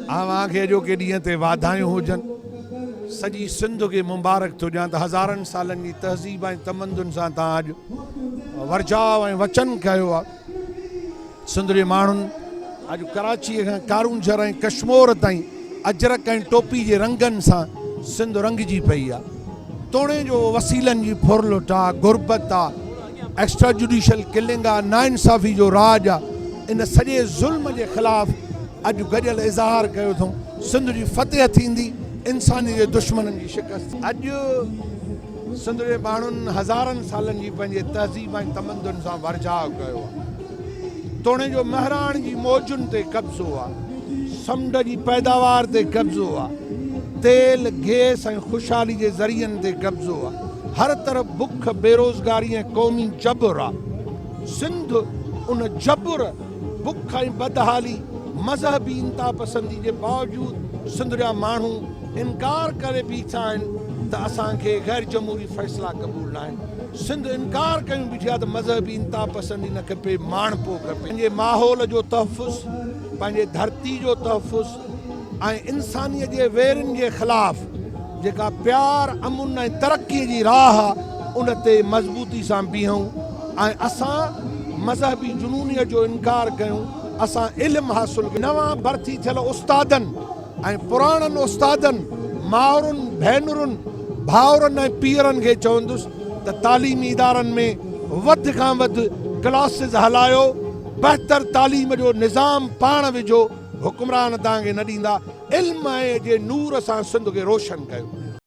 आवां खे अॼोके ॾींहं ते वाधायूं हुजनि। सॼी सिंध खे मुबारक थो ॾियां त हज़ारनि सालनि जी तहज़ीब ऐं तमंदुनि सां तव्हां अॼु वर्जाव ऐं वचन कयो आहे। सिंध जे माण्हुनि अॼु कराचीअ खां कारूंझर ऐं कश्मीर ताईं अजरक ऐं टोपी जे रंगनि सां सिंध रंगजी पई आहे। तोड़े जो वसीलनि जी फुरलुट आहे, गुरबत आहे, एक्स्ट्रा जुडिशल किलिंग आहे, नाइंसाफ़ी जो राज आहे। इन सॼे ज़ुल्म जे ख़िलाफ़ अॼु गॾियल इज़हार कयो अथऊं। सिंध जी फतेह थींदी, इंसानी जे दुश्मननि जी शिकस्त। अॼु सिंध जे माण्हुनि हज़ारनि सालनि जी पंहिंजे तहज़ीब ऐं तमंदुनि सां वर्जाव कयो आहे। तोड़े जो महराण जी मौजुनि ते कब्ज़ो आहे, समुंड जी पैदावार ते कब्ज़ो आहे, तेल गैस ऐं ख़ुशहाली जे ज़रियनि ते कब्ज़ो आहे। हर तरफ़ बुख, बेरोज़गारी ऐं क़ौमी जबर आहे। सिंध उन जबर, बुख ऐं बदहाली, मज़हबी इंता पसंदी जे बावजूदि सिंध जा माण्हू इनकार करे बीठा आहिनि त असांखे गैर जमहूरी फ़ैसिला क़बूल न आहिनि। सिंध इनकार कयूं बीठी आहे त मज़हबी इंता पसंदी न खपे, माणपो खपे। पंहिंजे माहौल जो तहफ़ुज़, पंहिंजे धरती जो तहफ़ुज़ ऐं इंसानियत जे वेरनि जे ख़िलाफ़ जेका प्यार, अमुन ऐं तरक़ीअ जी राह आहे उन ते मज़बूती सां बीहूं ऐं असां मज़हबी जुनूनीअ जो इनकार कयूं। असां इल्मु हासिलु कयूं। नवां भर्ती थियल उस्तादनि ऐं पुराणनि उस्तादनि, माउरुनि, भेनरुनि, भाउरनि ऐं पीरनि खे चवंदुसि त तालीमी इदारनि में वधि खां वधि क्लासिस हलायो, बहितर तालीम जो निज़ाम पाण विझो। हुकुमरान तव्हांखे न ॾींदा। इल्म जे नूर सां सिंध खे रोशन कयो।